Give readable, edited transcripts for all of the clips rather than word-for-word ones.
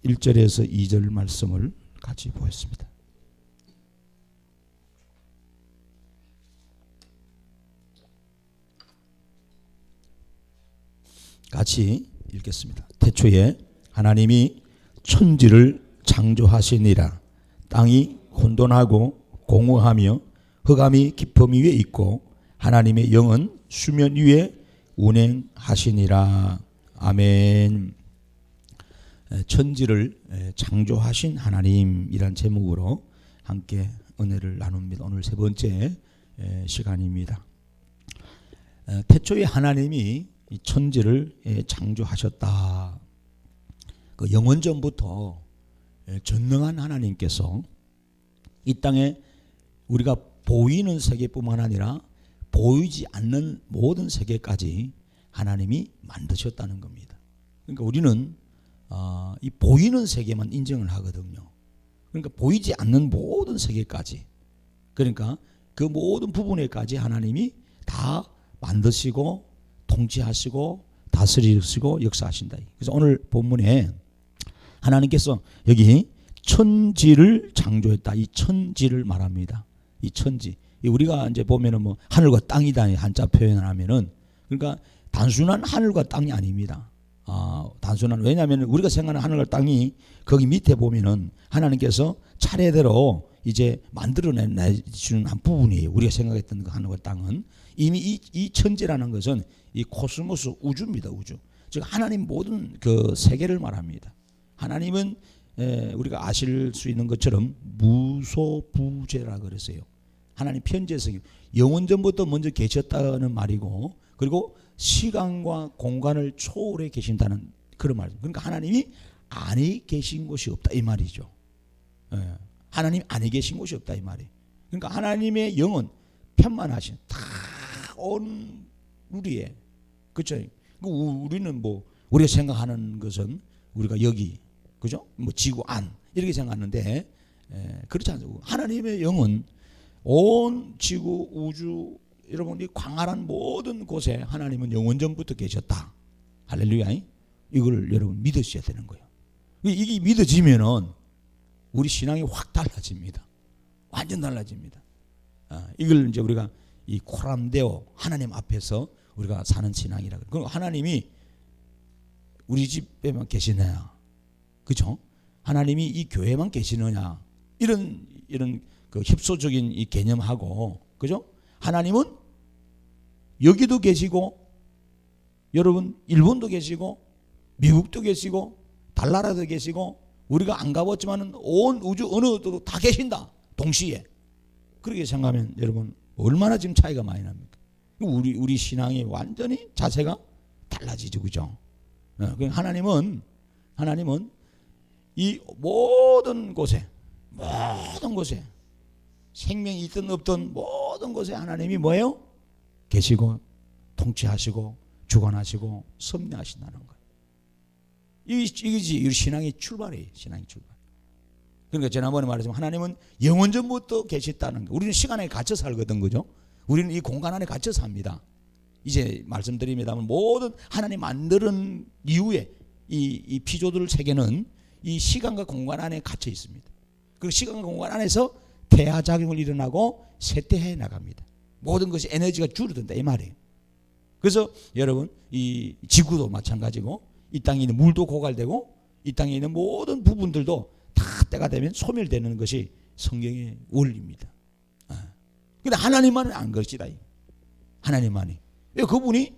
1절에서 2절 말씀을 같이 보겠습니다. 같이 읽겠습니다. 태초에 하나님이 천지를 창조하시니라. 땅이 혼돈하고 공허하며 흑암이 깊음 위에 있고 하나님의 영은 수면 위에 운행하시니라. 아멘. 천지를 창조하신 하나님이란 제목으로 함께 은혜를 나눕니다. 오늘 세 번째 시간입니다. 태초에 하나님이 천지를 창조하셨다. 그 영원전부터 전능한 하나님께서 이 땅에 우리가 보이는 세계뿐만 아니라 보이지 않는 모든 세계까지 하나님이 만드셨다는 겁니다. 그러니까 우리는 이 보이는 세계만 인정을 하거든요. 그러니까 보이지 않는 모든 세계까지, 그러니까 그 모든 부분에까지 하나님이 다 만드시고 통치하시고 다스리시고 역사하신다. 그래서 오늘 본문에 하나님께서 여기 천지를 창조했다. 이 천지를 말합니다. 이 천지. 우리가 이제 보면은 뭐 하늘과 땅이다 한자 표현을 하면은, 그러니까 단순한 하늘과 땅이 아닙니다. 단순한, 왜냐하면 우리가 생각하는 하늘과 땅이 거기 밑에 보면은 하나님께서 차례대로 이제 만들어내주는 한 부분이에요. 우리가 생각했던 그 하늘과 땅은 이미 이 천지라는 것은 이 코스모스 우주입니다. 우주. 즉 하나님 모든 그 세계를 말합니다. 하나님은 우리가 아실 수 있는 것처럼 무소부재라 그랬어요. 하나님 편재성이 영원전부터 먼저 계셨다는 말이고, 그리고 시간과 공간을 초월해 계신다는 그런 말이죠. 그러니까 하나님이 안에 계신 곳이 없다 이 말이죠. 하나님 안에 계신 곳이 없다 이 말이. 그러니까 하나님의 영은 편만하신 다 온 우리의, 그렇죠? 우리는 뭐 우리가 생각하는 것은 우리가 여기, 그죠? 뭐 지구 안 이렇게 생각하는데 그렇지 않습니다. 하나님의 영은 온 지구 우주, 여러분 이 광활한 모든 곳에 하나님은 영원전부터 계셨다. 할렐루야. 이걸 여러분 믿으셔야 되는 거예요. 이게 믿어지면은 우리 신앙이 확 달라집니다. 완전 달라집니다. 이걸 이제 우리가 이 코람데오 하나님 앞에서 우리가 사는 신앙이라 그래요. 그럼 하나님이 우리 집에만 계시느냐, 그죠? 하나님이 이 교회만 계시느냐, 이런 그 협소적인 이 개념하고, 그죠? 하나님은 여기도 계시고, 여러분 일본도 계시고, 미국도 계시고, 달나라도 계시고, 우리가 안 가봤지만은 온 우주 어느 데도 다 계신다 동시에. 그렇게 생각하면 여러분 얼마나 지금 차이가 많이 납니까? 우리 신앙이 완전히 자세가 달라지죠, 그죠? 하나님은 이 모든 곳에 생명이 있든 없든 모든 곳에 하나님이 뭐예요? 계시고 통치하시고 주관하시고 섭리하신다는 거예요. 이것이 우리 신앙의 출발이에요. 신앙의 출발. 그러니까 지난번에 말했지만 하나님은 영원전부터 계셨다는 거. 우리는 시간에 갇혀 살거든, 그죠? 우리는 이 공간 안에 갇혀 삽니다. 이제 말씀드립니다만 모든 하나님 만드는 이후에 이 피조들 세계는 이 시간과 공간 안에 갇혀 있습니다. 그 시간과 공간 안에서 태하작용을 일어나고 쇠퇴해 나갑니다. 모든 것이 에너지가 줄어든다 이 말이에요. 그래서 여러분 이 지구도 마찬가지고, 이 땅에 있는 물도 고갈되고, 이 땅에 있는 모든 부분들도 다 때가 되면 소멸되는 것이 성경의 원리입니다. 그런데 하나님만은 안 그러시다. 하나님만이. 그분이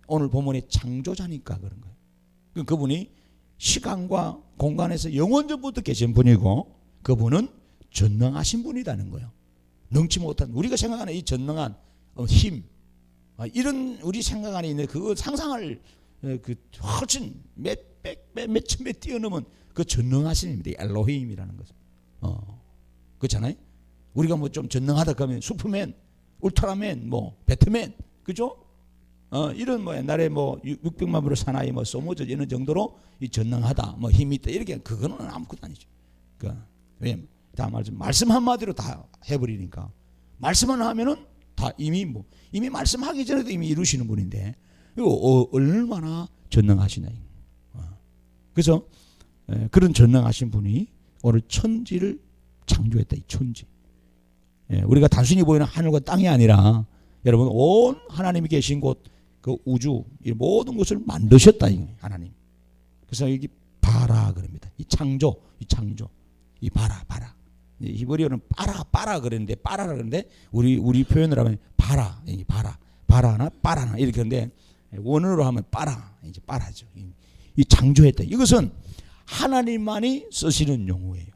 오늘 본문의 창조자니까 그런 거예요. 그분이 시간과 공간에서 영원전부터 계신 분이고, 그분은 전능하신 분이라는 거예요. 능치 못한, 우리가 생각하는 이 전능한 힘, 이런 우리 생각 안에 있는 그 상상을 그 훨씬 몇천 배 뛰어넘은 그 전능하신 힘입니다. 엘로힘이라는 것은. 그렇잖아요. 우리가 뭐 좀 전능하다 그러면 슈퍼맨, 울트라맨, 뭐 배트맨, 그죠? 이런 뭐 옛날에 뭐 600만 불의 사나이 뭐 소모저 이런 정도로 이 전능하다, 뭐 힘이 있다 이렇게, 그거는 아무것도 아니죠. 왜냐면 다 말씀 한마디로 다 해버리니까, 말씀만 하면은 다 이미 말씀하기 전에도 이미 이루시는 분인데 이거 얼마나 전능하시냐. 그래서 그런 전능하신 분이 오늘 천지를 창조했다. 이 천지. 우리가 단순히 보이는 하늘과 땅이 아니라 여러분 온 하나님이 계신 곳, 그 우주, 이 모든 것을 만드셨다. 하나님. 그래서 여기 바라 그럽니다. 이 창조, 이 바라. 히브리어는 빠라 그랬는데, 빠라라 그러는데 우리 표현을 하면 바라나 빠라나 이렇게 하는데, 원어로 하면 빠라, 이제 빠라죠. 이 창조했다. 이것은 하나님만이 쓰시는 용어예요.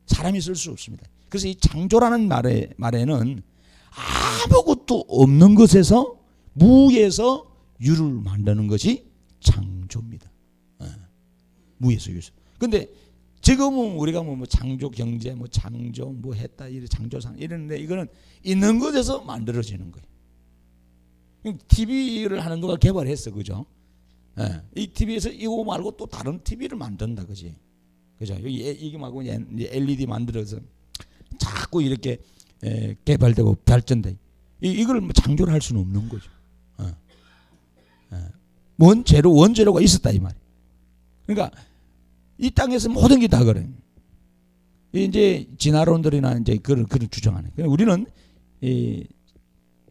사람이 쓸 수 없습니다. 그래서 이 창조라는 말에는 아무것도 없는 것에서, 무에서 유를 만드는 것이 창조입니다. 무에서 유에서. 근데 지금은 우리가 뭐 창조 경제, 뭐 창조 뭐 했다, 이래 창조상 이러는데, 이거는 있는 것에서 만들어지는 거예요. TV를 하는 누가 개발했어, 그죠? 이 TV에서 이거 말고 또 다른 TV를 만든다, 그지? 그죠? 이게 말고 LED 만들어서 자꾸 이렇게 개발되고 발전돼. 이걸 뭐 창조를 할 수는 없는 거죠. 원재료가 있었다 이 말이에요. 그러니까 이 땅에서 모든 게 다 그래. 이제 진화론들이나 이제 그런 주장하네. 우리는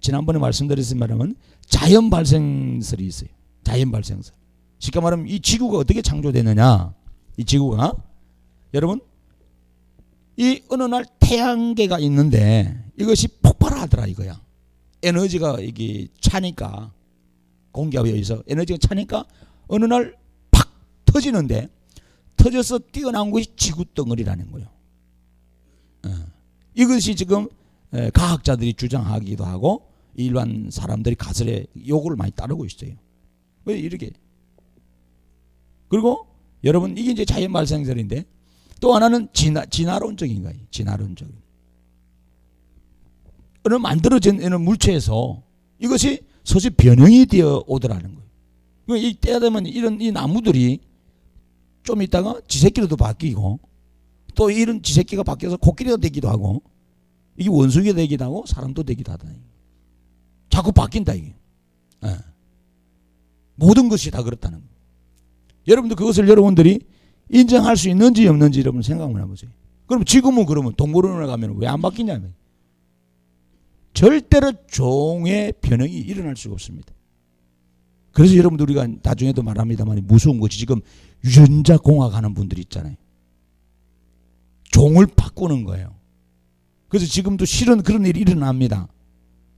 지난번에 말씀드렸지만은 자연 발생설이 있어요. 자연 발생설. 쉽게 말하면 이 지구가 어떻게 창조되느냐? 이 지구가, 여러분, 이 어느 날 태양계가 있는데 이것이 폭발하더라 이거야. 에너지가 이게 차니까, 공기압에 의해서 에너지가 차니까 어느 날 팍 터지는데, 터져서 뛰어나온 것이 지구 덩어리라는 거예요. 이것이 지금 과학자들이 주장하기도 하고 일반 사람들이 가설에 요구를 많이 따르고 있어요. 왜 이렇게? 그리고 여러분, 이게 이제 자연 발생설인데, 또 하나는 진화론적인 거예요. 진화론적. 어느 만들어진 어느 물체에서 이것이 서서히 변형이 되어 오더라는 거예요. 이 때가 되면 이 나무들이 좀 있다가 지새끼로도 바뀌고, 또 이런 지새끼가 바뀌어서 코끼리가 되기도 하고, 이게 원숭이가 되기도 하고 사람도 되기도 하다. 자꾸 바뀐다 이게. 모든 것이 다 그렇다는 거예요. 여러분들 그것을 여러분들이 인정할 수 있는지 없는지 여러분 생각을 해보세요. 그럼 지금은 그러면 동물원에 가면 왜 안 바뀌냐면, 절대로 종의 변형이 일어날 수가 없습니다. 그래서 여러분들 우리가 나중에도 말합니다만 무서운 것이 지금 유전자 공학하는 분들이 있잖아요. 종을 바꾸는 거예요. 그래서 지금도 실은 그런 일이 일어납니다.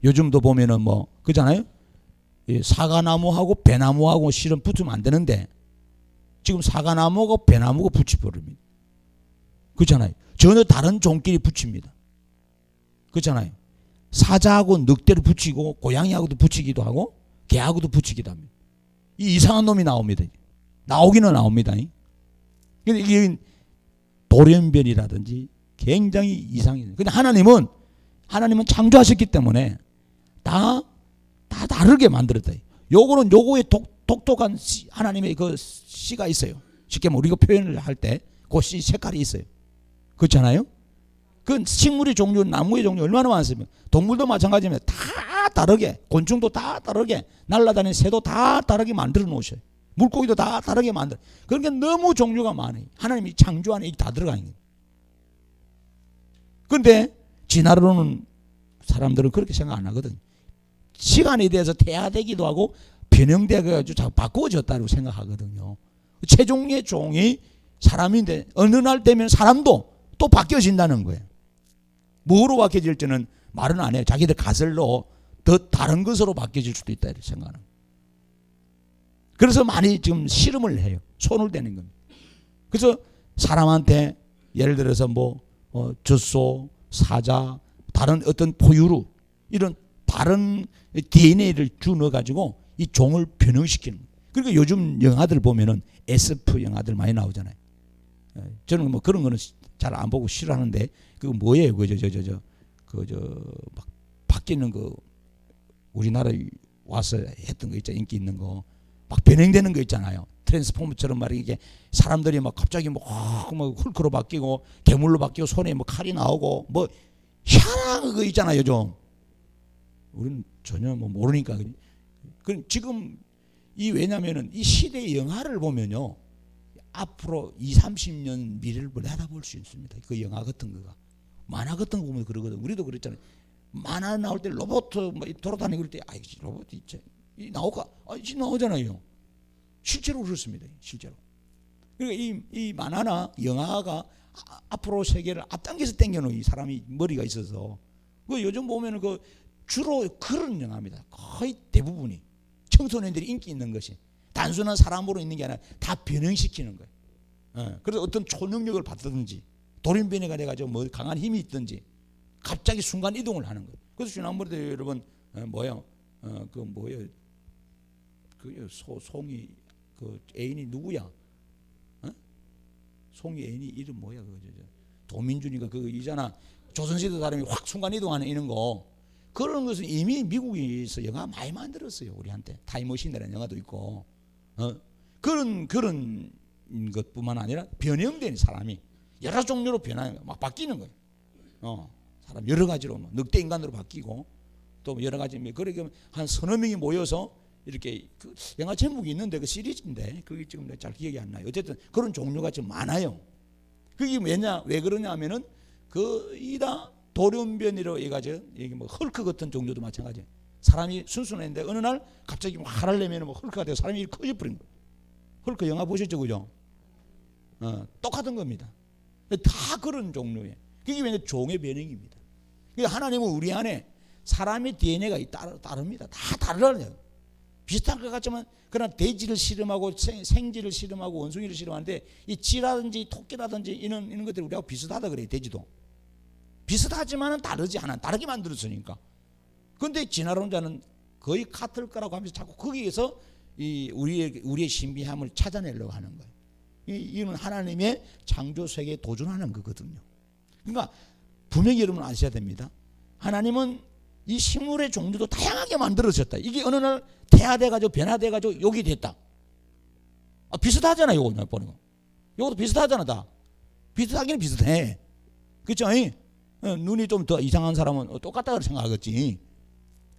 요즘도 보면은 뭐 그잖아요. 사과나무하고 배나무하고 실은 붙으면 안 되는데 지금 사과나무하고 배나무가 붙여버립니다. 그렇잖아요. 전혀 다른 종끼리 붙입니다. 그렇잖아요. 사자하고 늑대를 붙이고 고양이하고도 붙이기도 하고 개하고도 붙이기도 합니다. 이 이상한 놈이 나옵니다. 나오기는 나옵니다. 근데 이게 돌연변이라든지 굉장히 이상해요. 근데 하나님은 창조하셨기 때문에 다 다르게 만들었다. 요거는 요거의 독특한 하나님의 그 씨가 있어요. 쉽게 말하면 우리가 표현을 할 때 그 씨 색깔이 있어요. 그렇잖아요. 그 식물의 종류, 나무의 종류 얼마나 많습니까? 동물도 마찬가지입니다. 다 다르게, 곤충도 다 다르게, 날아다니는 새도 다 다르게 만들어 놓으셔요. 물고기도 다 다르게 만들어. 그러니까 너무 종류가 많아요. 하나님이 창조 안에 이게 다 들어가 있는 거예요. 그런데 진화론은 사람들은 그렇게 생각 안 하거든요. 시간에 대해서 퇴화되기도 하고 변형되어가지고 자꾸 바꾸어졌다고 생각하거든요. 최종의 종이 사람인데 어느 날 되면 사람도 또 바뀌어진다는 거예요. 뭐로 바뀌어질지는 말은 안 해요. 자기들 가설로 더 다른 것으로 바뀌어질 수도 있다 이렇게 생각하는 거예요. 그래서 많이 지금 실험을 해요. 손을 대는 겁니다. 그래서 사람한테 예를 들어서 젖소, 사자, 다른 어떤 포유류 이런 다른 DNA를 주 넣어가지고 이 종을 변형시키는 거예요. 그러니까 요즘 영화들 보면은 SF 영화들 많이 나오잖아요. 저는 뭐 그런 거는 잘 안 보고 싫어하는데 그거 뭐예요? 막 바뀌는 거 우리나라에 와서 했던 거 있잖아요. 인기 있는 거 막 변형되는 거 있잖아요. 트랜스포머처럼 말이야. 이게 사람들이 막 갑자기 뭐 hul크로 바뀌고 괴물로 바뀌고 손에 뭐 칼이 나오고 뭐 희한한 거 있잖아요. 요즘 우리는 전혀 뭐 모르니까. 그 지금 왜냐면은 이 시대의 영화를 보면요 앞으로 20-30년 미래를 내다볼 수 있습니다. 그 영화 같은 거가. 만화 같은 거 보면 그러거든. 우리도 그랬잖아요. 만화 나올 때 로봇 뭐 돌아다니고 그럴 때 아이 로봇이 있지. 나올까? 지금 나오잖아요. 실제로 그렇습니다. 실제로. 그러니까 이 만화나 영화가 앞으로 세계를 앞당겨서 당겨놓은 이 사람이 머리가 있어서 그 요즘 보면은 그 주로 그런 영화입니다. 거의 대부분이 청소년들이 인기 있는 것이 단순한 사람으로 있는 게 아니라 다 변형시키는 거예요. 그래서 어떤 초능력을 받든지 돌연변이가 돼가지고 뭐 강한 힘이 있든지 갑자기 순간 이동을 하는 거예요. 그래서 지난번에도 여러분 송이 그 애인이 누구야? 송이 애인이 이름 뭐야? 도민준이가 그거 이잖아. 조선시대 사람이 확 순간 이동하는 이런 거. 그런 것은 이미 미국에서 영화 많이 만들었어요. 우리한테 타임머신이라는 영화도 있고. 그런 것뿐만 아니라 변형된 사람이 여러 종류로 변하는 막 바뀌는 거예요. 사람 여러 가지로 늑대 인간으로 바뀌고 또 여러 가지 그러니까 한 서너 명이 모여서 이렇게 그 영화 제목이 있는데 그 시리즈인데 그게 지금 잘 기억이 안 나요. 어쨌든 그런 종류가 좀 많아요. 그게 왜 그러냐면은 이다 돌연변이로 해가지고 이게 뭐 헐크 같은 종류도 마찬가지예요. 사람이 순순했는데 어느 날 갑자기 화를 내면 뭐 헐크가 되고 사람이 커져버린 거예요. 헐크 영화 보셨죠, 그죠? 똑같은 겁니다. 다 그런 종류예요. 그게 왜냐 종의 변형입니다. 그러니까 하나님은 우리 안에 사람의 DNA가 다릅니다. 다 다르다는 비슷한 것 같지만 그러나 돼지를 실험하고 생쥐를 실험하고 원숭이를 실험하는데 이 쥐라든지 토끼라든지 이런 것들이 우리하고 비슷하다 그래요. 돼지도 비슷하지만은 다르지 않아. 다르게 만들었으니까. 그런데 진화론자는 거의 같을 거라고 하면서 자꾸 거기에서 우리의 신비함을 찾아내려고 하는 거예요. 이건 하나님의 창조 세계에 도전하는 거거든요. 그러니까 분명히 여러분 아셔야 됩니다. 하나님은 이 식물의 종류도 다양하게 만들어졌다. 이게 어느 날 태화돼가지고 변화돼가지고 욕이 됐다. 비슷하잖아. 요거 보는 거. 요것도 비슷하잖아. 다 비슷하기는 비슷해. 그렇죠? 눈이 좀 더 이상한 사람은 똑같다고 생각하겠지.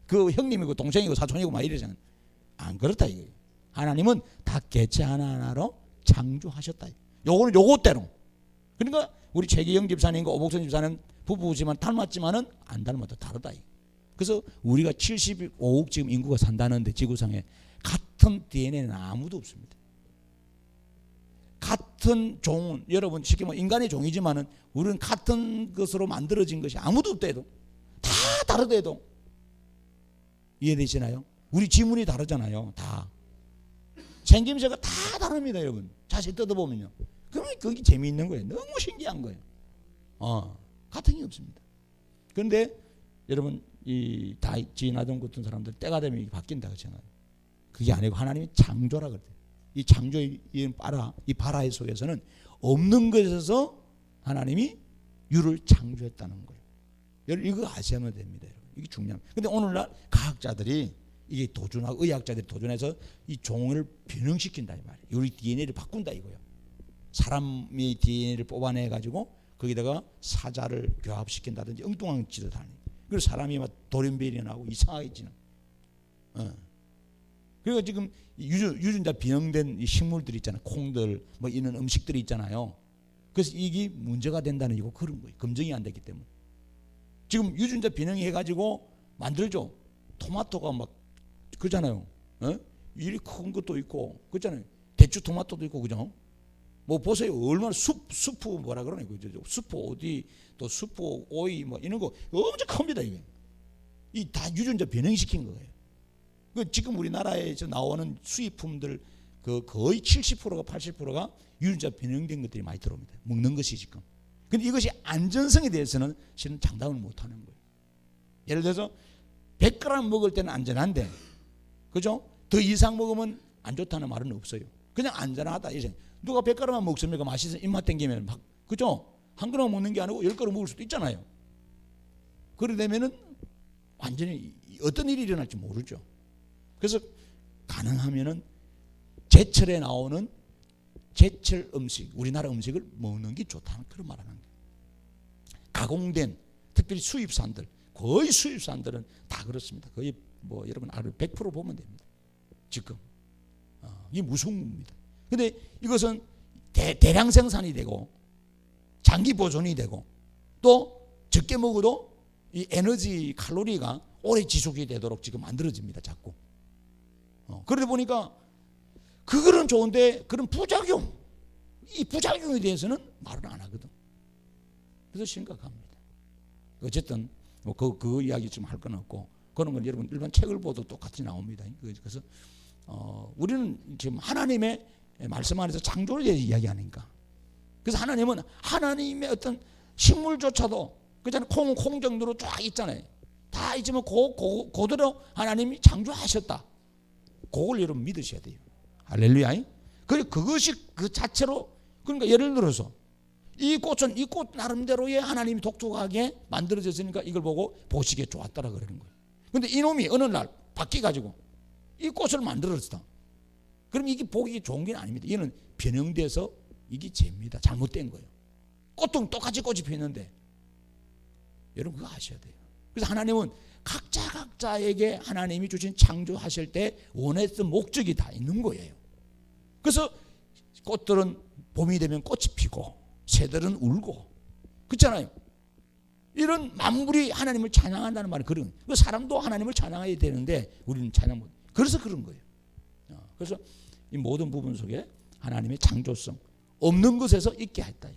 그 형님이고 동생이고 사촌이고 막 이러잖아. 안 그렇다 이거. 하나님은 다 개체 하나하나로 창조하셨다. 요거는 요것대로. 그러니까 우리 최기영 집사님과 오복선 집사는 부부지만 닮았지만은 안 닮았다. 다르다. 그래서 우리가 75억 지금 인구가 산다는데 지구상에 같은 DNA는 아무도 없습니다. 같은 종은 여러분 쉽게 말하면 인간의 종이지만은 우리는 같은 것으로 만들어진 것이 아무도 없대도 다 다르대도 이해되시나요? 우리 지문이 다르잖아요. 다 생김새가 다 다릅니다, 여러분. 자세히 뜯어보면요. 그러면 그게 재미있는 거예요. 너무 신기한 거예요. 같은 게 없습니다. 그런데 여러분 이 진화종 같은 사람들 때가 되면 바뀐다 그러잖아요. 그게 아니고 하나님이 창조라 그래요. 이 창조의 이 바라의 속에서는 없는 것에서 하나님이 유를 창조했다는 거예요. 여러분 이거 아시면 됩니다. 여러분. 이게 중요합니다. 그런데 오늘날 과학자들이 이게 도전하고 의학자들이 도전해서 이 종을 변형시킨다 이 말이에요. 우리 DNA를 바꾼다 이거예요. 사람의 DNA를 뽑아내 가지고 거기다가 사자를 교합시킨다든지 엉뚱한 짓을 하는. 그리고 사람이 막 돌연변이 나고 이상해지는. 그리고 지금 유전자 변형된 이 식물들 있잖아요. 콩들 뭐 이런 음식들이 있잖아요. 그래서 이게 문제가 된다는 이거 그런 거예요. 검증이 안 됐기 때문에. 지금 유전자 변형해 가지고 만들죠. 토마토가 막 그잖아요. 이리 큰 것도 있고 그잖아요. 대추 토마토도 있고 그죠? 뭐 보세요. 얼마나 수프 뭐라 그러네. 그죠? 수프 어디 또 수프 오이 뭐 이런 거 엄청 큽니다. 이게. 이 다 유전자 변형시킨 거예요. 그 지금 우리나라에서 나오는 수입품들 그 거의 70%가 80%가 유전자 변형된 것들이 많이 들어옵니다. 먹는 것이 지금. 근데 이것이 안전성에 대해서는 실은 장담을 못 하는 거예요. 예를 들어서 100g 먹을 때는 안전한데 그죠? 더 이상 먹으면 안 좋다는 말은 없어요. 그냥 안전하다. 누가 100g만 먹습니까? 맛있어 입맛 땡기면 막 그죠? 한 그릇 먹는 게 아니고 10그릇 먹을 수도 있잖아요. 그러게 되면은 완전히 어떤 일이 일어날지 모르죠. 그래서 가능하면은 제철에 나오는 제철 음식, 우리나라 음식을 먹는 게 좋다는 그런 말을 하는 거예요. 가공된 특별히 수입산들, 거의 수입산들은 다 그렇습니다. 거의 뭐 여러분 100% 보면 됩니다. 지금 이게 무서운 겁니다. 근데 이것은 대량 생산이 되고 장기 보존이 되고 또 적게 먹어도 이 에너지 칼로리가 오래 지속이 되도록 지금 만들어집니다. 자꾸. 그러다 보니까 그거는 좋은데 그런 부작용, 이 부작용에 대해서는 말을 안 하거든. 그래서 심각합니다. 어쨌든 뭐 그 이야기 좀 할 건 없고 그런 건 여러분 일반 책을 봐도 똑같이 나옵니다. 그래서 우리는 지금 하나님의 말씀 안에서 창조에 대해서 이야기하니까. 그래서 하나님은 하나님의 어떤 식물조차도 그잖아요. 콩 정도로 쫙 있잖아요. 다 있지만 그대로 하나님이 창조하셨다. 그걸 여러분 믿으셔야 돼요. 할렐루야. 그것이 그 자체로, 그러니까 예를 들어서 이 꽃은 이 꽃 나름대로의 하나님이 독특하게 만들어졌으니까 이걸 보고 보시기에 좋았다라 그러는 거예요. 근데 이놈이 어느 날 바뀌어가지고 이 꽃을 만들었다. 그럼 이게 보기 좋은 게 아닙니다. 이는 변형돼서 이게 죄입니다. 잘못된 거예요. 꽃은 똑같이 꽃이 피었는데 여러분 그거 아셔야 돼요. 그래서 하나님은 각자에게 하나님이 주신 창조하실 때 원했던 목적이 다 있는 거예요. 그래서 꽃들은 봄이 되면 꽃이 피고 새들은 울고 그렇잖아요. 이런 만물이 하나님을 찬양한다는 말은 그런 거예요. 사람도 하나님을 찬양해야 되는데 우리는 찬양 못. 그래서 그런 거예요. 그래서 이 모든 부분 속에 하나님의 창조성 없는 것에서 있게 했다.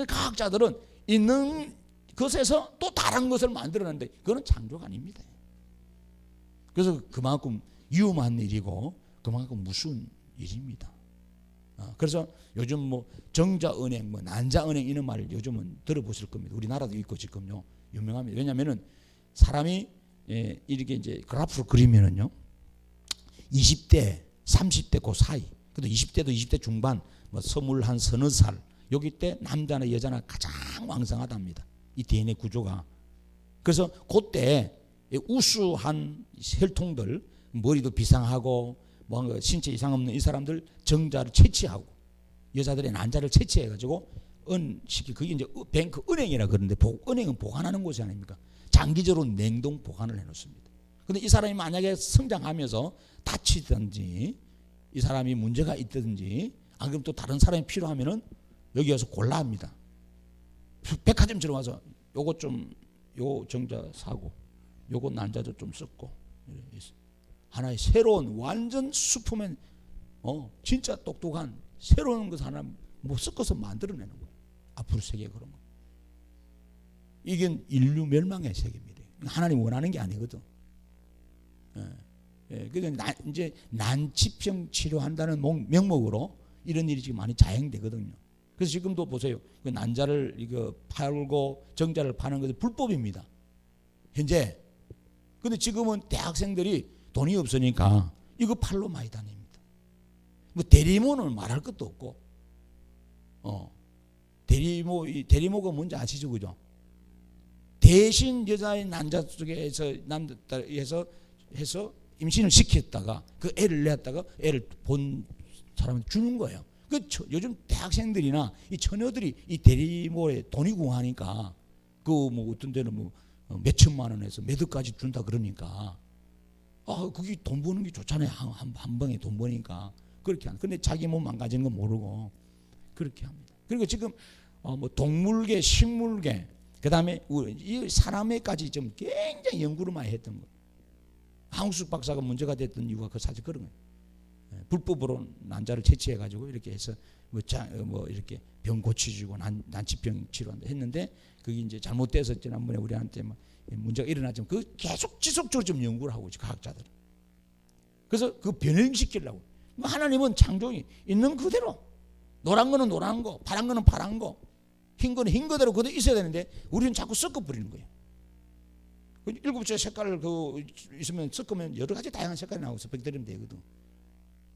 과학자들은 있는 것에서 또 다른 것을 만들어내는데 그건 창조가 아닙니다. 그래서 그만큼 위험한 일이고 그만큼 무서운 일입니다. 그래서 요즘 뭐 정자은행, 뭐 난자은행 이런 말을 요즘은 들어보실 겁니다. 우리나라도 있고 지금요 유명합니다. 왜냐하면은 사람이 이렇게 이제 그래프를 그리면은요 20대, 30대 그 사이, 그래도 20대도 20대 중반, 뭐 21, 서너 살 여기 때 남자나 여자나 가장 왕성하답니다. 이 DNA 구조가. 그래서 그때 우수한 혈통들, 머리도 비상하고 뭐 신체 이상 없는 이 사람들 정자를 채취하고 여자들의 난자를 채취해가지고 은시키 그게 이제 뱅크 은행이라 그러는데 은행은 보관하는 곳이 아닙니까? 장기적으로 냉동 보관을 해놓습니다. 그런데 이 사람이 만약에 성장하면서 다치든지 이 사람이 문제가 있든지 안 그러면 또 다른 사람이 필요하면은 여기 와서 골라 합니다. 백화점처럼 와서 요거 좀 요 정자 사고 요거 난자도 좀 썼고 하나의 새로운 완전 슈퍼맨 진짜 똑똑한 새로운 것 하나 뭐 섞어서 만들어내는 거예요. 앞으로 세계 그런 거. 이게 인류 멸망의 세계입니다. 하나님 원하는 게 아니거든. 그래서 이제 난치병 치료한다는 명목으로 이런 일이 지금 많이 자행되거든요. 그래서 지금도 보세요. 그 난자를 이거 팔고 정자를 파는 것은 불법입니다. 현재. 근데 지금은 대학생들이 돈이 없으니까 이거 팔로 많이 다닙니다. 뭐 대리모는 말할 것도 없고, 대리모가 뭔지 아시죠, 그죠? 대신 여자의 난자 쪽에서 해서 임신을 시켰다가 그 애를 낳았다가 애를 본 사람한테 주는 거예요. 요즘 대학생들이나 이 처녀들이 이 대리모에 돈이 궁하니까 그 뭐 어떤 데는 뭐 몇 천만 원에서 몇 억까지 준다 그러니까 그게 돈 버는 게 좋잖아요. 한 방에 돈 버니까 그렇게 하는. 근데 자기 몸 망가지는 건 모르고 그렇게 합니다. 그리고 지금 뭐 동물계, 식물계, 그 다음에 이 사람에까지 좀 굉장히 연구를 많이 했던 거예요. 한국수 박사가 문제가 됐던 이유가 사실 그런 거예요. 불법으로 난자를 채취해가지고 이렇게 해서 뭐 이렇게 병 고쳐주고 난치병 치료한다 했는데 그게 이제 잘못돼서 지난번에 우리한테 막 문제가 일어났지만 그 계속 지속적으로 좀 연구를 하고 있지 과학자들. 그래서 그 변형시키려고. 하나님은 창조이 있는 그대로 노란 거는 노란 거, 파란 거는 파란 거, 흰 거는 흰 거대로 그대로 있어야 되는데 우리는 자꾸 섞어 버리는 거예요. 7개 색깔을 있으면 섞으면 여러 가지 다양한 색깔이 나와서 백들이면 되거든.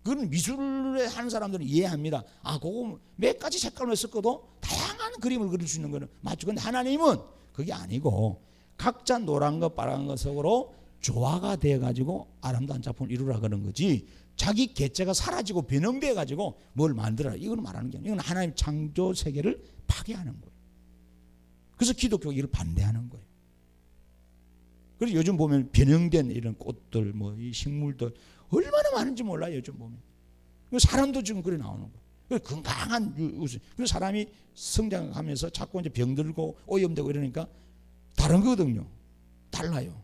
그건 미술을 하는 사람들은 이해합니다. 그거 몇 가지 색깔만 섞어도 다양한 그림을 그릴 수 있는 거는 맞죠. 근데 하나님은 그게 아니고 각자 노란 거, 빨간 거 속으로 조화가 돼가지고 아름다운 작품을 이루라 그런 거지. 자기 개체가 사라지고 변형돼가지고 뭘 만들어라. 이건 말하는 게 아니에요. 이건 하나님 창조 세계를 파괴하는 거예요. 그래서 기독교가 이를 반대하는 거예요. 그래서 요즘 보면 변형된 이런 꽃들, 뭐 이 식물들 얼마나 많은지 몰라요. 요즘 보면 사람도 지금 그래 나오는 거예요. 건강한 그래서 사람이 성장하면서 자꾸 이제 병들고 오염되고 이러니까 다른 거거든요. 달라요.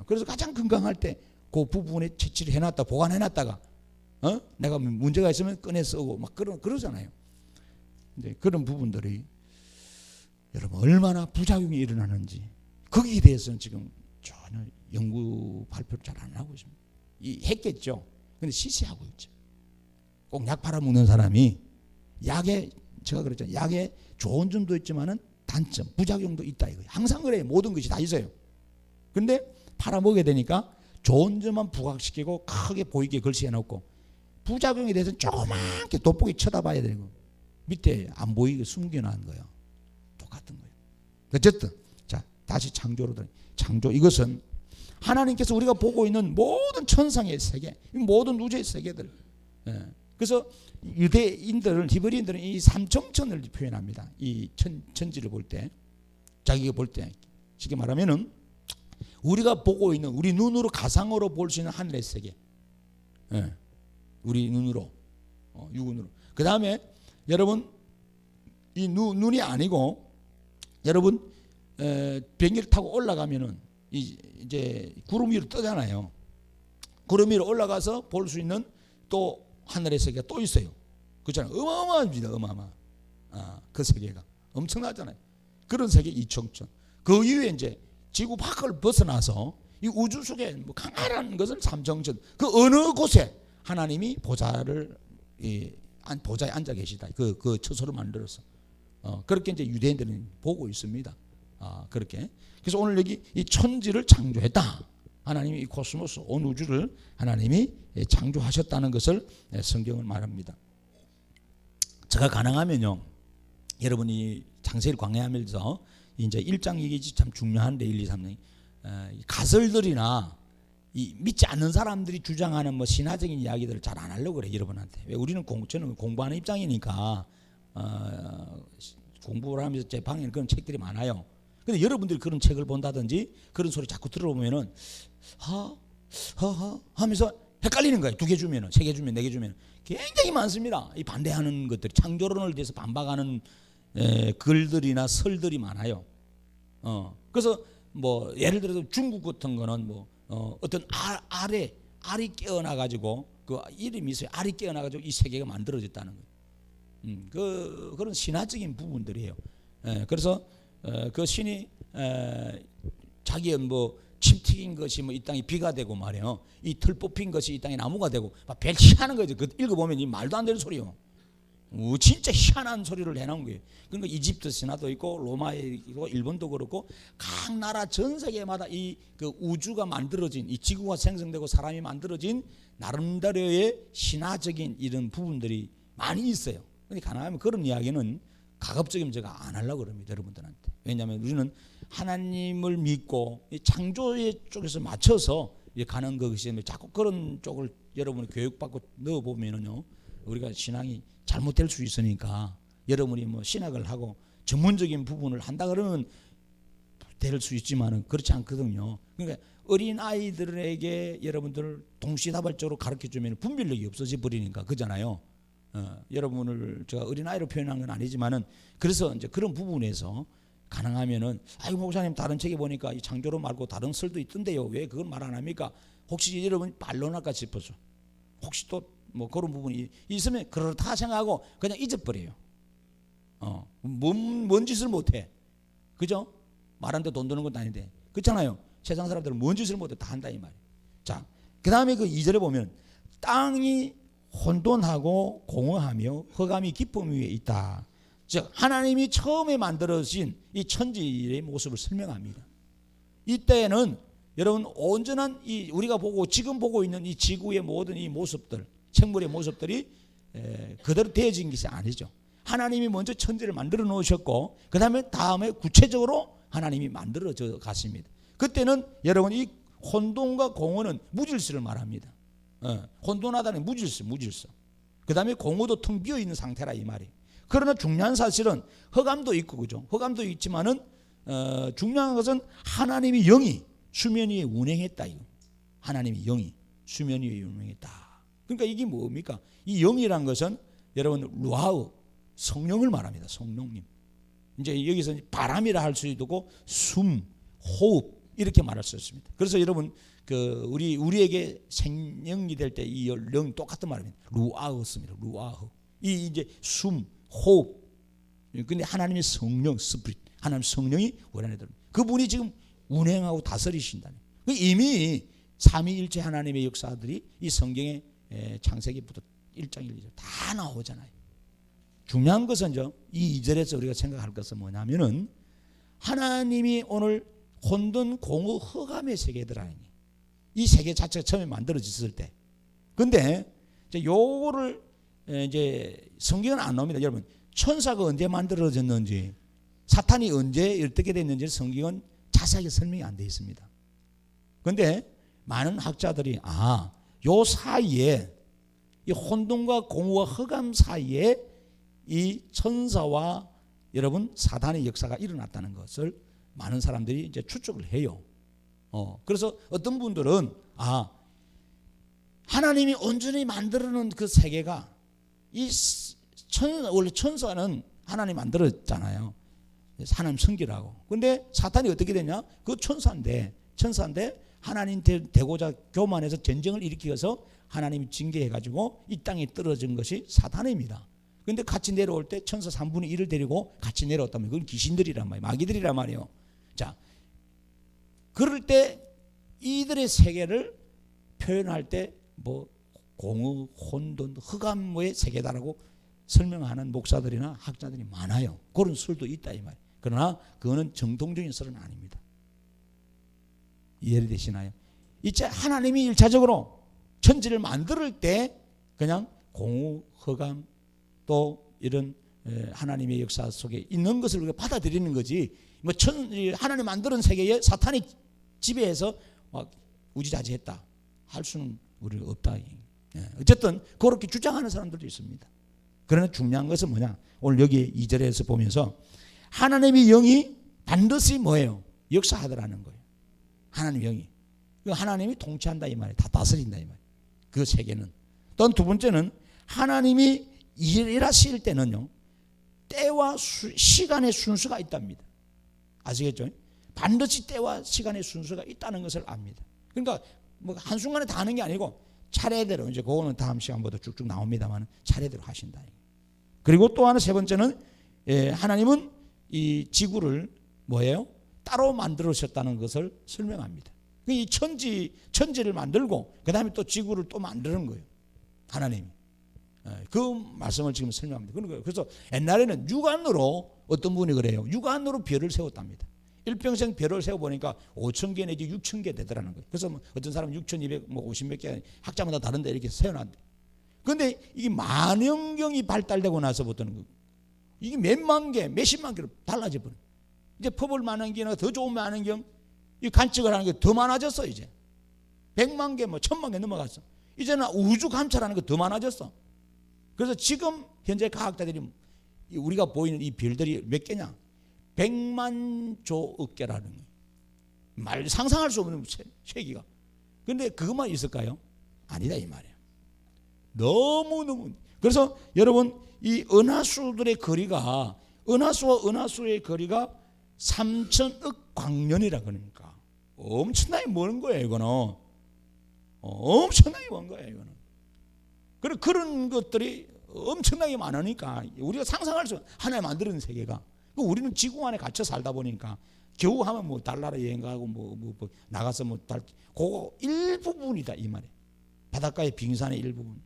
그래서 가장 건강할 때 그 부분에 채취를 해놨다 보관해놨다가 내가 문제가 있으면 꺼내 쓰고 막 그러잖아요. 근데 그런 부분들이 여러분 얼마나 부작용이 일어나는지 거기에 대해서는 지금 전혀 연구 발표를 잘 안 하고 있습니다. 했겠죠. 근데 시시하고 있죠. 꼭 약 팔아먹는 사람이 약에 제가 그랬잖아요. 약에 좋은 점도 있지만은 단점, 부작용도 있다 이거예요. 항상 그래요. 모든 것이 다 있어요. 근데 팔아먹게 되니까 좋은 점만 부각시키고 크게 보이게 글씨해 놓고 부작용에 대해서는 조그맣게 돋보기 쳐다봐야 되고 밑에 안 보이게 숨겨놓은 거예요. 똑같은 거예요. 어쨌든 자 다시 창조로 들어. 창조 이것은 하나님께서 우리가 보고 있는 모든 천상의 세계, 모든 우주의 세계들. 그래서 유대인들은 히브리인들은 이 삼청천을 표현합니다. 이 천지를 볼 때, 자기가 볼 때 쉽게 말하면은 우리가 보고 있는 우리 눈으로 가상으로 볼 수 있는 하늘의 세계, 우리 눈으로 육은으로. 그 다음에 여러분 이 눈이 아니고 여러분 비행기를 타고 올라가면은 이제 구름 위로 뜨잖아요. 구름 위로 올라가서 볼 수 있는 또 하늘의 세계가 또 있어요. 그렇잖아요. 어마어마합니다. 어마어마. 그 세계가 엄청나잖아요. 그런 세계 이청천. 그 이후에 이제 지구 밖을 벗어나서 이 우주 속에 뭐 강렬한 것은 삼청천. 그 어느 곳에 하나님이 보좌에 앉아 계시다. 그 처소를 만들어서 그렇게 이제 유대인들은 보고 있습니다. 그렇게. 그래서 오늘 여기 이 천지를 창조했다. 하나님이 이 코스모스 온 우주를 하나님이 창조하셨다는 것을 성경은 말합니다. 제가 가능하면요, 여러분이 창세기를 광야하면서 이제 1장 이게 참 중요한데 1, 2, 3장 가설들이나 이 믿지 않는 사람들이 주장하는 뭐 신화적인 이야기들을 잘 안 하려고 그래 여러분한테. 왜 우리는 저는 공부하는 입장이니까 공부를 하면서 제 방에는 그런 책들이 많아요. 근데 여러분들이 그런 책을 본다든지 그런 소리 자꾸 들어보면은 하면서 헷갈리는 거예요. 2개 주면은 3개 주면 4개 주면 굉장히 많습니다. 이 반대하는 것들이 창조론을 대해서 반박하는 글들이나 설들이 많아요. 그래서 뭐 예를 들어서 중국 같은 거는 뭐 어떤 알이 깨어나 가지고 그 이름이 있어요. 알이 깨어나 가지고 이 세계가 만들어졌다는 거예요. 그런 신화적인 부분들이에요. 그래서 그 신이 자기의 뭐 침 튀긴 것이 뭐 이 땅에 비가 되고 말이에요. 이 털 뽑힌 것이 이 땅에 나무가 되고 막 별 희한한 거죠. 그 읽어보면 이 말도 안 되는 소리요. 진짜 희한한 소리를 해놓은 거예요. 그러니까 이집트 신화도 있고 로마에 있고 일본도 그렇고 각 나라 전 세계마다 이 그 우주가 만들어진 이 지구가 생성되고 사람이 만들어진 나름대로의 신화적인 이런 부분들이 많이 있어요. 근데 가능하면 그런 이야기는 가급적이면 제가 안 하려고 그럽니다. 여러분들한테. 왜냐하면 우리는 하나님을 믿고 창조의 쪽에서 맞춰서 가는 것이 자꾸 그런 쪽을 여러분이 교육받고 넣어보면은요, 우리가 신앙이 잘못될 수 있으니까 여러분이 뭐 신학을 하고 전문적인 부분을 한다 그러면 될 수 있지만은 그렇지 않거든요. 그러니까 어린 아이들에게 여러분들 동시다발적으로 가르쳐 주면 분별력이 없어져 버리니까 그잖아요. 여러분을 제가 어린 아이로 표현한 건 아니지만은 그래서 이제 그런 부분에서 가능하면은 아이고 목사님 다른 책에 보니까 이 창조론 말고 다른 설도 있던데요. 왜 그걸 말 안 합니까? 혹시 여러분이 반론할까 싶어서 혹시 또 뭐 그런 부분이 있으면 그렇다 생각하고 그냥 잊어버려요. 뭔 짓을 못해. 그죠? 말하는데 돈 드는 것도 아닌데. 그렇잖아요. 세상 사람들은 뭔 짓을 못해 다 한다 이 말이에요. 자, 그 다음에 그 2절에 보면 땅이 혼돈하고 공허하며 흑암이 깊음 위에 있다. 즉 하나님이 처음에 만들어진 이 천지의 모습을 설명합니다. 이때는 여러분 온전한 이 우리가 보고 지금 보고 있는 이 지구의 모든 이 모습들, 생물의 모습들이 그대로 되어진 것이 아니죠. 하나님이 먼저 천지를 만들어 놓으셨고 그 다음에 구체적으로 하나님이 만들어져 갔습니다. 그때는 여러분 이 혼돈과 공허는 무질서를 말합니다. 혼돈하다는 무질서. 그 다음에 공허도 텅 비어 있는 상태라 이 말이에요. 그러나 중요한 사실은 흑암도 있고 그죠? 흑암도 있지만은 중요한 것은 하나님이 영이 수면 위에 운행했다 이거. 하나님이 영이 수면 위에 운행했다. 그러니까 이게 뭡니까? 이 영이란 것은 여러분 루아흐 성령을 말합니다. 성령님. 이제 여기서 바람이라 할 수도 있고 숨, 호흡 이렇게 말할 수 있습니다. 그래서 여러분 우리에게 생명이 될 때 이 영 똑같은 말입니다. 루아흐습니다. 루아흐. 이 이제 숨, 호흡. 근데 하나님의 성령, 스피릿, 하나님 성령이 우리 안에 들어옵니다. 그분이 지금 운행하고 다스리신다는. 이미 삼위일체 하나님의 역사들이 이 성경에 창세기부터 1장 1, 2절 다 나오잖아요. 중요한 것은 이 2절에서 우리가 생각할 것은 뭐냐면은 하나님이 오늘 혼돈, 공허, 흑암의 세계들아니 이 세계 자체가 처음에 만들어졌을 때. 근데 이제 요거를 이제 성경은 안 나옵니다. 여러분 천사가 언제 만들어졌는지, 사탄이 언제 어떻게 됐는지 성경은 자세하게 설명이 안 되어 있습니다. 그런데 많은 학자들이 요 사이에 이 혼돈과 공허와 흑암 사이에 이 천사와 여러분 사단의 역사가 일어났다는 것을 많은 사람들이 이제 추측을 해요. 그래서 어떤 분들은 하나님이 온전히 만들어놓은 그 세계가 원래 천사는 하나님 만들었잖아요. 하나님 성기라고. 근데 사탄이 어떻게 되냐? 그 천사인데 하나님 되고자 교만해서 전쟁을 일으켜서 하나님이 징계해가지고 이 땅에 떨어진 것이 사탄입니다. 근데 같이 내려올 때 천사 3분의 1을 데리고 같이 내려왔다면 그건 귀신들이란 말이에요. 마귀들이란 말이에요. 자, 그럴 때 이들의 세계를 표현할 때 뭐 공허, 혼돈, 흑암의 세계다라고 설명하는 목사들이나 학자들이 많아요. 그런 설도 있다 이 말이에요. 그러나 그거는 정통적인 설은 아닙니다. 이해되시나요? 이제 하나님이 1차적으로 천지를 만들 때 그냥 공허, 흑암 또 이런 하나님의 역사 속에 있는 것을 우리가 받아들이는 거지. 뭐 하나님 만드는 세계에 사탄이 지배해서 우지자지했다 할 수는 우리가 없다. 어쨌든 그렇게 주장하는 사람들도 있습니다. 그러나 중요한 것은 뭐냐? 오늘 여기 2절에서 보면서 하나님의 영이 반드시 뭐예요? 역사하더라는 거예요. 하나님의 영이. 하나님이 통치한다 이 말이에요. 다 다스린다 이 말이에요. 그 세계는. 또 두 번째는 하나님이 일하실 때는요, 때와 시간의 순서가 있답니다. 아시겠죠? 반드시 때와 시간의 순서가 있다는 것을 압니다. 그러니까 뭐 한순간에 다 하는 게 아니고 차례대로, 이제 그거는 다음 시간부터 쭉쭉 나옵니다만 차례대로 하신다. 그리고 또 하나 세 번째는 하나님은 이 지구를 뭐예요? 따로 만들으셨다는 것을 설명합니다. 이 천지를 만들고 그 다음에 또 지구를 또 만드는 거예요. 하나님이. 그 말씀을 지금 설명합니다. 그래서 옛날에는 육안으로 어떤 분이 그래요. 육안으로 별을 세웠답니다. 일평생 별을 세워보니까 5,000개 내지 6,000개 되더라는 거예요. 그래서 뭐 어떤 사람은 6,250몇 개, 학자마다 다른데 이렇게 세워놨대. 그런데 이게 만형경이 발달되고 나서부터는 이게 몇만 개, 몇십만 개로 달라져 버려요. 이제 퍼블 만원경이나 더 좋은 만원경, 이 관측을 하는 게 더 많아졌어. 이제 100만 개, 뭐 1000만 개 넘어갔어. 이제는 우주 감찰하는 게 더 많아졌어. 그래서 지금 현재 과학자들이 우리가 보이는 이 별들이 몇 개냐? 100만 조억 개라는 거예요. 상상할 수 없는 세기가. 그런데 그것만 있을까요? 아니다 이 말이에요. 너무너무. 그래서 여러분 이 은하수들의 거리가, 은하수와 은하수의 거리가 3,000억 광년이라 그러니까 엄청나게 먼 거예요. 이거는 엄청나게 먼 거예요. 이거는. 그런 것들이 엄청나게 많으니까 우리가 상상할 수, 하나님 만드는 세계가. 우리는 지구 안에 갇혀 살다 보니까 겨우 하면 뭐 달나라 여행 가고 뭐 나가서 뭐 그거 일부분이다 이 말이에요. 바닷가의 빙산의 일부분.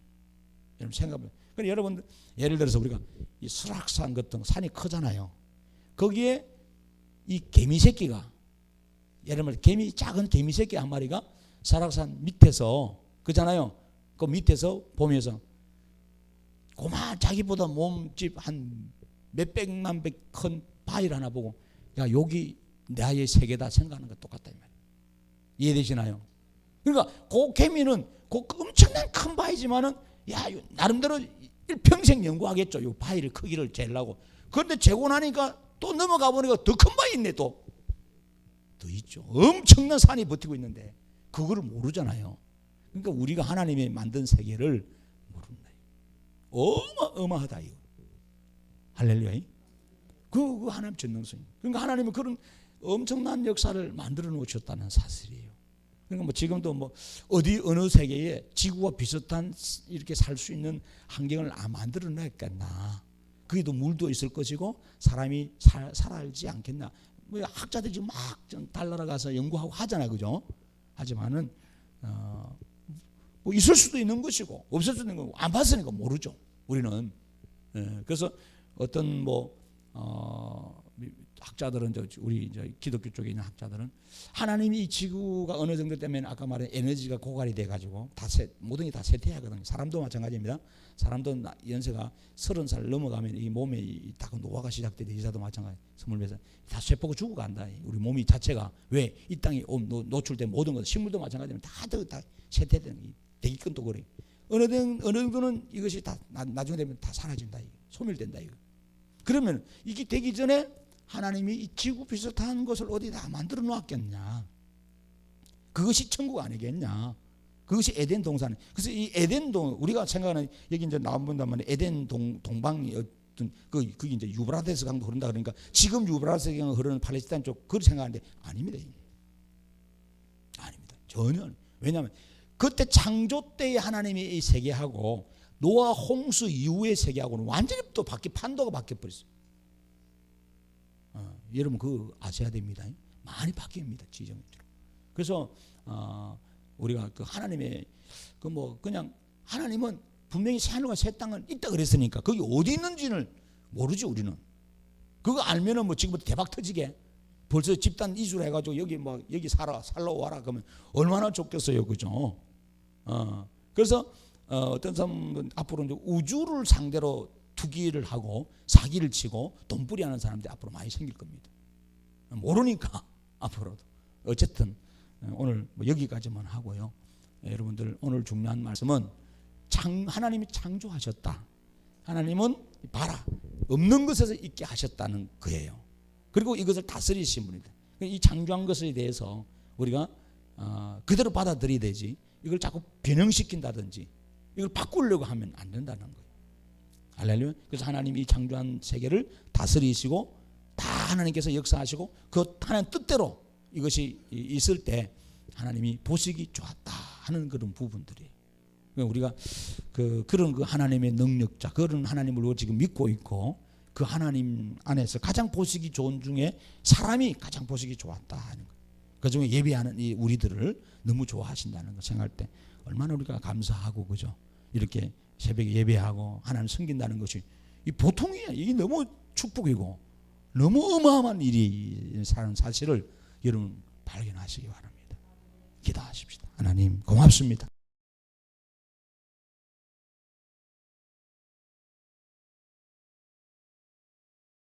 여러분 생각해보세요. 그러니까 여러분들 예를 들어서 우리가 이 설악산 같은 산이 크잖아요. 거기에 이 개미 새끼가, 예를 들면 작은 개미 새끼 한 마리가 설악산 밑에서 그잖아요. 그 밑에서 보면서 자기보다 몸집 한 몇백만 배 큰 바위를 하나 보고, 야 여기 나의 세계다 생각하는 거 똑같다 이 말이에요. 이해되시나요? 그러니까 그 개미는 그 엄청난 큰 바위지만은 나름대로 일평생 연구하겠죠. 이 바위를 크기를 재려고. 그런데 재고 나니까 또 넘어가 보니까 더 큰 바위 있네. 더 있죠. 엄청난 산이 버티고 있는데 그거를 모르잖아요. 그러니까 우리가 하나님이 만든 세계를 모른다. 어마어마하다 이거. 할렐루야. 그 하나님 전능성. 그러니까 하나님은 그런 엄청난 역사를 만들어 놓으셨다는 사실이에요. 그러니까 뭐 지금도 뭐 어느 세계에 지구와 비슷한 이렇게 살 수 있는 환경을 만들어 놨겠나. 거기도 물도 있을 것이고 사람이 살아있지 않겠나. 뭐 학자들이 지금 막 달나라 가서 연구하고 하잖아, 그죠? 하지만은 뭐 있을 수도 있는 것이고 없을 수도 있는 거고 안 봤으니까 모르죠. 우리는. 그래서 어떤 학자들은 우리 이제 기독교 쪽에 있는 학자들은 하나님이 이 지구가 어느 정도 되면 아까 말한 에너지가 고갈이 돼 가지고 모든 게 다 쇠퇴하거든요. 사람도 마찬가지입니다. 사람도 연세가 30살 넘어가면 이 몸에 다 노화가 시작되듯 의사도 마찬가지. 20살 다 쇠포가 죽어간다. 우리 몸이 자체가 왜 이 땅에 노출된 모든 것, 식물도 마찬가지입니다. 다 쇠퇴되는 대기근도 그래. 어느 정도는 이것이 다 나중에 되면 다 사라진다. 소멸된다. 이거. 그러면 이게 되기 전에 하나님이 이 지구 비슷한 것을 어디다 만들어 놓았겠냐. 그것이 천국 아니겠냐. 그것이 에덴 동산. 그래서 이 에덴 우리가 생각하는 여기 이제 나온다면 에덴 동방이 어떤 그게 이제 유브라데스 강도 흐른다 그러니까 지금 유브라데스 강이 흐르는 팔레스타인 쪽 그걸 생각하는데 아닙니다. 아닙니다. 전혀. 왜냐하면 그때 창조 때의 하나님의 이 세계하고 노아 홍수 이후의 세계하고는 완전히 또 판도가 바뀌어 버렸어요. 여러분 그 아셔야 됩니다. 많이 바뀝니다. 지정으로. 그래서 우리가 그 하나님의 그냥 하나님은 분명히 새 하늘과 새 땅은 있다 그랬으니까 거기 어디 있는지를 모르지 우리는. 그거 알면은 뭐 지금부터 대박 터지게 벌써 집단 이주를 해가지고 여기 살러 와라 그러면 얼마나 좋겠어요, 그죠? 그래서 어떤 사람은 앞으로 이제 우주를 상대로 투기를 하고 사기를 치고 돈벌이하는 사람들이 앞으로 많이 생길 겁니다. 모르니까 앞으로도. 어쨌든 오늘 여기까지만 하고요. 여러분들 오늘 중요한 말씀은 하나님이 창조하셨다. 하나님은 봐라 없는 것에서 있게 하셨다는 거예요. 그리고 이것을 다스리신 분이다. 이 창조한 것에 대해서 우리가 그대로 받아들여야 되지 이걸 자꾸 변형시킨다든지 이걸 바꾸려고 하면 안 된다는 거예요. 할렐루야. 그래서 하나님이 이 창조한 세계를 다스리시고 다 하나님께서 역사하시고 그 하나님 뜻대로 이것이 있을 때 하나님이 보시기 좋았다 하는 그런 부분들이에요. 우리가 그런 그 하나님의 능력자 그런 하나님을 지금 믿고 있고 그 하나님 안에서 가장 보시기 좋은 중에 사람이 가장 보시기 좋았다 하는 거. 그중에 예배하는 이 우리들을 너무 좋아하신다는 거 생각할 때 얼마나 우리가 감사하고 그죠? 이렇게 새벽에 예배하고 하나님 섬긴다는 것이 이 보통이야. 이게 너무 축복이고 너무 어마어마한 일이 사는 사실을 여러분 발견하시기 바랍니다. 기도하십시다. 하나님 고맙습니다.